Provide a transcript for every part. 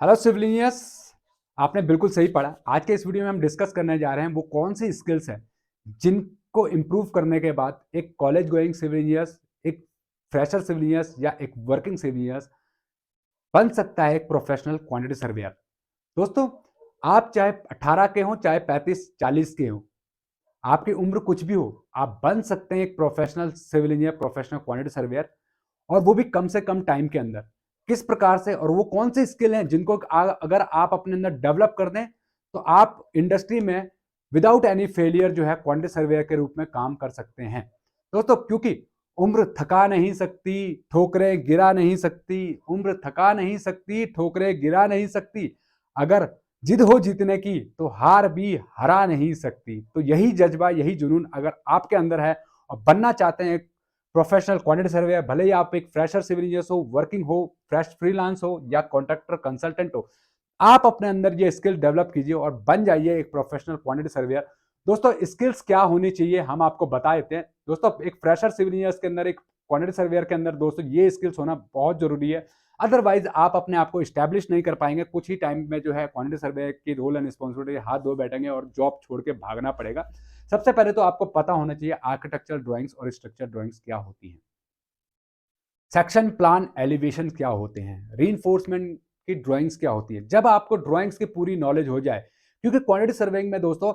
Hello civilians. आपने बिल्कुल सही पढ़ा। आज के इस वीडियो में हम डिस्कस करने जा रहे हैं वो कौन सी स्किल्स हैं जिनको इम्प्रूव करने के बाद एक कॉलेज गोइंग सिविलियंस, एक फ्रेशर सिविलियंस या एक वर्किंग सिविलियंस बन सकता है एक प्रोफेशनल क्वांटिटी सर्वेयर। दोस्तों, आप चाहे 18 के हों, चाहे 35-40 के हों, आपकी उम्र कुछ भी हो, आप बन सकते हैं एक professional civil engineer, professional quantity surveyor, और वो भी कम से कम टाइम के अंदर। किस प्रकार से और वो कौन सी स्किल हैं जिनको अगर आप अपने अंदर डेवलप कर दें तो आप इंडस्ट्री में विदाउट एनी फेलियर जो है क्वांटिटी सर्वेयर के रूप में काम कर सकते हैं। दोस्तों, क्योंकि उम्र थका नहीं सकती, ठोकरें गिरा नहीं सकती। उम्र थका नहीं सकती, ठोकरें गिरा नहीं सकती। अगर जिद हो जीतने की तो हार भी हरा नहीं सकती। तो यही जज्बा, यही जुनून अगर आपके अंदर है और बनना चाहते हैं प्रोफेशनल क्वांटिटी सर्वेयर, भले ही आप एक फ्रेशर सिविल इंजीनियर हो, वर्किंग हो, फ्रेश फ्रीलांस हो या कॉन्ट्रैक्टर कंसल्टेंट हो, आप अपने अंदर ये स्किल डेवलप कीजिए और बन जाइए एक प्रोफेशनल क्वांटिटी सर्वेयर। दोस्तों, स्किल्स क्या होनी चाहिए हम आपको बता देते हैं। दोस्तों, एक फ्रेशर सिविल इंजीनियर के अंदर, एक क्वांटिटी सर्वेयर के अंदर दोस्तों ये स्किल्स होना बहुत जरूरी है। अदरवाइज आप अपने आप को स्टैब्लिश नहीं कर पाएंगे। कुछ ही टाइम में जो है क्वांटिटी सर्वेयर की रोल एंड रिस्पॉन्सिबिलिटी हाथ धो बैठेंगे और जॉब छोड़ के भागना पड़ेगा। सबसे पहले तो आपको पता होना चाहिए आर्किटेक्चरल ड्राइंग्स और स्ट्रक्चर ड्राइंग्स क्या होती हैं, सेक्शन प्लान एलिवेशन क्या होते हैं, रीइंफोर्समेंट की ड्राइंग्स क्या होती है। जब आपको ड्राइंग्स की पूरी नॉलेज हो जाए, क्योंकि क्वांटिटी सर्वेइंग में दोस्तों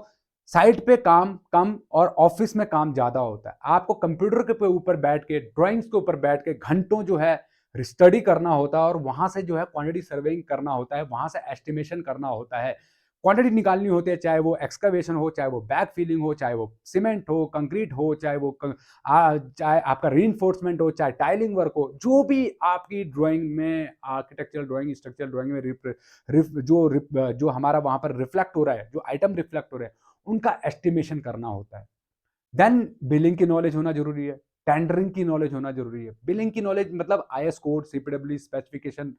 साइट पे काम कम और ऑफिस में काम ज्यादा होता है। आपको कंप्यूटर के ऊपर बैठ के, ड्राइंग्स के ऊपर बैठ के घंटों जो है स्टडी करना होता है और वहां से जो है क्वांटिटी सर्वेइंग करना होता है, वहां से एस्टिमेशन करना होता है, क्वांटिटी निकालनी होती है। चाहे वो एक्सकवेशन हो, चाहे वो बैक फिलिंग हो, चाहे वो सीमेंट हो, कंक्रीट हो, चाहे वो चाहे आपका रीइंफोर्समेंट हो, चाहे टाइलिंग वर्क हो, जो भी आपकी ड्राइंग में आर्किटेक्चरल ड्राइंग, स्ट्रक्चरल ड्राइंग में जो हमारा वहां पर रिफ्लेक्ट हो रहा है, जो आइटम रिफ्लेक्ट हो रहे हैं, उनका एस्टिमेशन करना होता है। देन बिलिंग की नॉलेज होना जरूरी है, टेंडरिंग की नॉलेज होना जरूरी है। बिलिंग की नॉलेज मतलब IS code, CPW specification,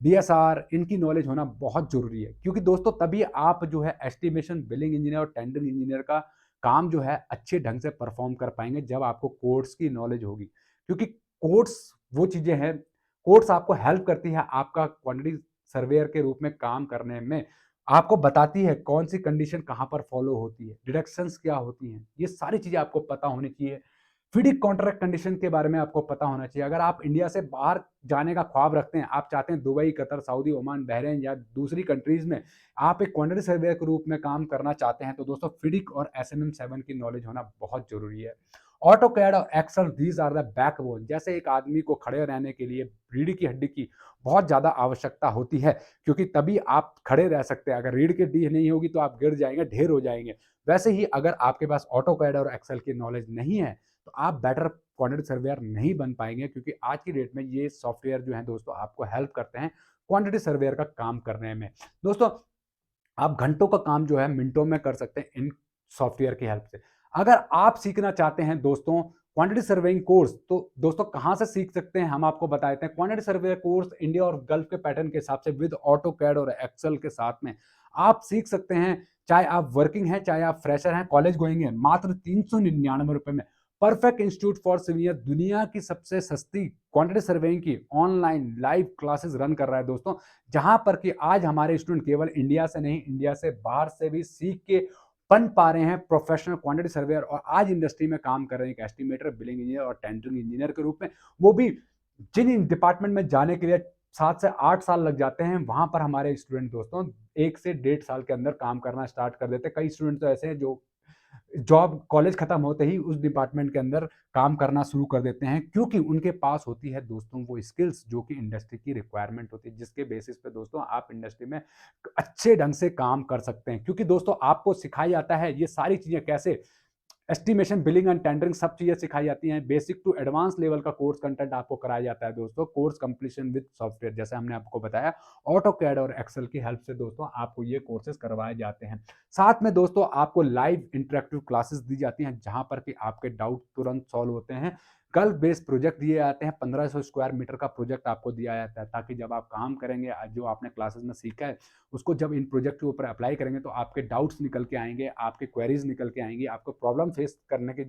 DSR, इनकी नॉलेज होना बहुत जरूरी है। क्योंकि दोस्तों तभी आप जो है एस्टिमेशन, बिलिंग इंजीनियर और टेंडरिंग इंजीनियर का काम जो है अच्छे ढंग से परफॉर्म कर पाएंगे जब आपको कोड्स की नॉलेज होगी। क्योंकि कोड्स वो चीजें हैं, कोड्स आपको हेल्प करती है आपका क्वांटिटी सर्वेयर के रूप में काम करने में। आपको बताती है कौन सी कंडीशन कहां पर फॉलो होती है, डिडक्शंस क्या होती हैं, ये सारी चीजें आपको पता होनी चाहिए। फिडिक कॉन्ट्रैक्ट कंडीशन के बारे में आपको पता होना चाहिए। अगर आप इंडिया से बाहर जाने का ख्वाब रखते हैं, आप चाहते हैं Dubai, Qatar, Saudi, Oman, Bahrain या दूसरी कंट्रीज में आप एक क्वांटिटी सर्वेयर के रूप में काम करना चाहते हैं, तो दोस्तों फिडिक और SMM7 की नॉलेज होना बहुत जरूरी है। ऑटो कैड और excel, these are the backbone. जैसे एक आदमी को खड़े रहने के लिए रीढ़ की हड्डी की बहुत ज्यादा आवश्यकता होती है, क्योंकि तभी आप खड़े रह सकते हैं। अगर रीढ़ की हड्डी नहीं होगी तो आप गिर जाएंगे, ढेर हो जाएंगे। वैसे ही अगर आपके पास ऑटो कैड और एक्सेल की नॉलेज नहीं है तो आप बेटर क्वांटिटी सर्वेयर नहीं बन पाएंगे। क्योंकि आज की डेट में ये सॉफ्टवेयर जो है दोस्तों आपको हेल्प करते हैं क्वांटिटी सर्वेयर का काम करने में। दोस्तों, आप घंटों का काम जो है मिनटों में कर सकते हैं इन सॉफ्टवेयर की हेल्प से। अगर आप सीखना चाहते हैं दोस्तों क्वांटिटी सर्वेइंग कोर्स, तो दोस्तों कहां से सीख सकते हैं हम आपको बता देते हैं। क्वांटिटी सर्वेयर कोर्स इंडिया और गल्फ के पैटर्न के हिसाब से विद ऑटो कैड और एक्सेल के साथ में आप सीख सकते हैं। चाहे आप वर्किंग हैं, चाहे आप फ्रेशर हैं, कॉलेज गोइंग हैं, मात्र 399 रुपए में परफेक्ट इंस्टीट्यूट फॉर सिविलियन दुनिया की सबसे सस्ती क्वांटिटी सर्वेइंग की ऑनलाइन लाइव क्लासेस रन कर रहा है दोस्तों। जहां पर कि आज हमारे स्टूडेंट केवल इंडिया से नहीं, इंडिया से बाहर से भी सीख के बन पा रहे हैं प्रोफेशनल क्वांटिटी सर्वेयर और आज इंडस्ट्री में काम कर रहे हैं एक एस्टिमेटर, बिलिंग इंजीनियर और टेंडरिंग इंजीनियर के रूप में। वो भी जिन डिपार्टमेंट में जाने के लिए 7 से 8 साल लग जाते हैं, वहां पर हमारे स्टूडेंट दोस्तों 1 से 1.5 साल के अंदर काम करना स्टार्ट कर देते हैं। कई स्टूडेंट तो ऐसे हैं जो जॉब कॉलेज खत्म होते ही उस डिपार्टमेंट के अंदर काम करना शुरू कर देते हैं, क्योंकि उनके पास होती है दोस्तों वो स्किल्स जो कि इंडस्ट्री की रिक्वायरमेंट होती है, जिसके बेसिस पे दोस्तों आप इंडस्ट्री में अच्छे ढंग से काम कर सकते हैं। क्योंकि दोस्तों आपको सिखाया जाता है ये सारी चीजें कैसे, एस्टिमेशन, बिलिंग एंड टेंडरिंग, सब चीजें सिखाई जाती हैं। बेसिक टू एडवांस लेवल का कोर्स कंटेंट आपको कराया जाता है दोस्तों। कोर्स कंप्लीशन विद सॉफ्टवेयर, जैसे हमने आपको बताया ऑटो कैड और एक्सेल की हेल्प से दोस्तों आपको ये कोर्सेज करवाए जाते हैं। साथ में दोस्तों आपको लाइव इंटरेक्टिव क्लासेस दी जाती हैं, जहां पर कि आपके डाउट तुरंत सॉल्व होते हैं। गल्फ बेस्ड प्रोजेक्ट दिए जाते हैं, 1500 स्क्वायर मीटर का प्रोजेक्ट आपको दिया जाता है, ताकि जब आप काम करेंगे जो आपने क्लासेस में सीखा है उसको जब इन प्रोजेक्ट के ऊपर अप्लाई करेंगे तो आपके डाउट्स निकल के आएंगे, आपके क्वेरीज निकल के आएंगी, आपको प्रॉब्लम फेस करने के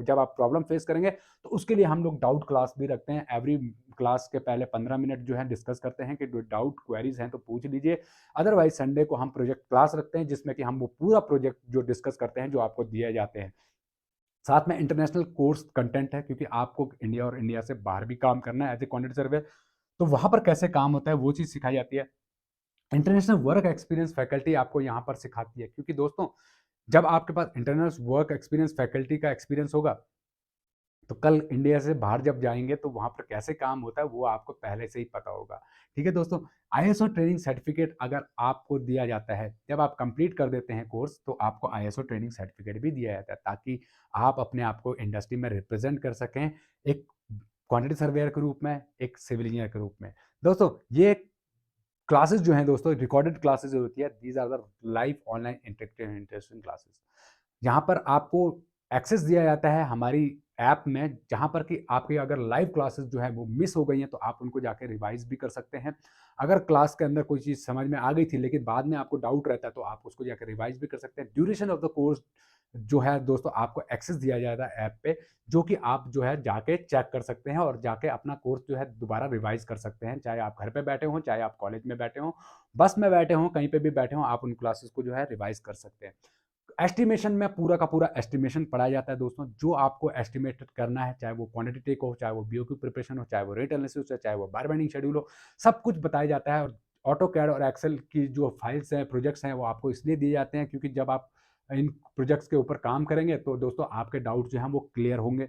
जब आप प्रॉब्लम फेस करेंगे तो उसके लिए हम लोग डाउट क्लास भी रखते हैं। एवरी क्लास के पहले 15 मिनट जो है डिस्कस करते हैं कि जो डाउट क्वेरीज हैं तो पूछ लीजिए। अदरवाइज संडे को हम प्रोजेक्ट क्लास रखते हैं जिसमें कि हम वो पूरा प्रोजेक्ट जो डिस्कस करते हैं जो आपको दिए जाते हैं। साथ में इंटरनेशनल कोर्स कंटेंट है, क्योंकि आपको इंडिया और इंडिया से बाहर भी काम करना है एज ए क्वांटिटी सर्वे, तो वहाँ पर कैसे काम होता है वो चीज़ सिखाई जाती है। इंटरनेशनल वर्क एक्सपीरियंस फैकल्टी आपको यहाँ पर सिखाती है, क्योंकि दोस्तों जब आपके पास इंटरनेशनल वर्क एक्सपीरियंस फैकल्टी का एक्सपीरियंस होगा तो कल इंडिया से बाहर जब जाएंगे तो वहाँ पर कैसे काम होता है वो आपको पहले से ही पता होगा। ठीक है दोस्तों, आईएसओ ट्रेनिंग सर्टिफिकेट अगर आपको दिया जाता है, जब आप कंप्लीट कर देते हैं कोर्स तो आपको आईएसओ ट्रेनिंग सर्टिफिकेट भी दिया जाता है, ताकि आप अपने आप को इंडस्ट्री में रिप्रेजेंट कर सकें, एक क्वांटिटी सर्वेयर के रूप में, एक सिविल इंजीनियर के रूप में। दोस्तों ये क्लासेस जो हैं दोस्तों, रिकॉर्डेड क्लासेस जो होती है, these are the live online interactive interesting classes. यहाँ पर आपको एक्सेस दिया जाता है हमारी ऐप में, जहाँ पर कि आपकी अगर लाइव क्लासेस जो है वो मिस हो गई हैं तो आप उनको जाके रिवाइज भी कर सकते हैं। अगर क्लास के अंदर कोई चीज़ समझ में आ गई थी लेकिन बाद में आपको डाउट रहता है तो आप उसको जाकर रिवाइज भी कर सकते हैं। ड्यूरेशन ऑफ द कोर्स जो है दोस्तों आपको एक्सेस दिया जाता है ऐप पे, जो कि आप जो है जाके चेक कर सकते हैं और जाके अपना कोर्स जो है दोबारा रिवाइज कर सकते हैं। चाहे आप घर पे बैठे हों, चाहे आप कॉलेज में बैठे हों, बस में बैठे हों, कहीं पे भी बैठे हों, आप उन क्लासेस को जो है रिवाइज कर सकते हैं। एस्टिमेशन में पूरा का पूरा एस्टिमेशन पढ़ाया जाता है दोस्तों, जो आपको एस्टिमेट करना है, चाहे वो क्वांटिटी टेक हो, चाहे वो बीओक्यू प्रिपरेशन हो, चाहे वो रेट एनालिसिस हो, चाहे वो बार बाइंडिंग शेड्यूल हो, सब कुछ बताया जाता है। और ऑटो कैड और एक्सेल की जो फाइल्स हैं, प्रोजेक्ट्स हैं, वो आपको इसलिए दिए जाते हैं क्योंकि जब आप इन प्रोजेक्ट्स के ऊपर काम करेंगे तो दोस्तों आपके डाउट जो हैं वो क्लियर होंगे।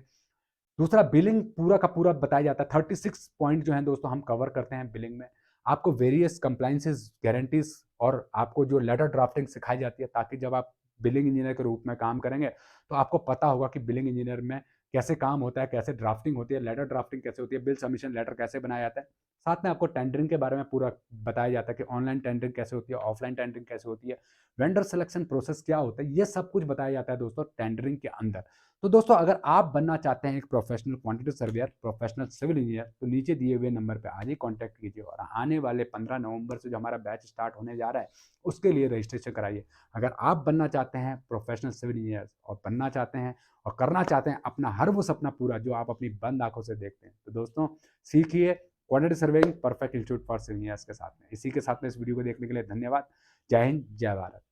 दूसरा, बिलिंग पूरा का पूरा बताया जाता है। 36 पॉइंट जो हैं दोस्तों हम कवर करते हैं बिलिंग में। आपको वेरियस कंप्लायंसेस, गारंटीज और आपको जो लेटर ड्राफ्टिंग सिखाई जाती है, ताकि जब आप बिलिंग इंजीनियर के रूप में काम करेंगे तो आपको पता होगा कि बिलिंग इंजीनियर में कैसे काम होता है, कैसे ड्राफ्टिंग होती है, लेटर ड्राफ्टिंग कैसे होती है, बिल सबमिशन लेटर कैसे बनाया जाता है। साथ में आपको टेंडरिंग के बारे में पूरा बताया जाता है कि ऑनलाइन टेंडरिंग कैसे होती है, ऑफलाइन टेंडरिंग कैसे होती है, वेंडर सिलेक्शन प्रोसेस क्या होता है, ये सब कुछ बताया जाता है दोस्तों टेंडरिंग के अंदर। तो दोस्तों अगर आप बनना चाहते हैं एक professional quantity surveyor, professional civil engineer, तो नीचे दिए हुए नंबर पे आज ही कांटेक्ट कीजिए और आने वाले 15 नवंबर से जो हमारा बैच स्टार्ट होने जा रहा है उसके लिए रजिस्ट्रेशन कराइए। अगर आप बनना चाहते हैं प्रोफेशनल सिविल इंजीनियर और बनना चाहते हैं और करना चाहते हैं अपना हर वो सपना पूरा जो आप अपनी बंद आंखों से देखते हैं, तो दोस्तों सीखिए quantity surveying perfect institute for civil engineers के साथ में। इसी के साथ में इस वीडियो को देखने के लिए धन्यवाद। जय हिंद, जय भारत।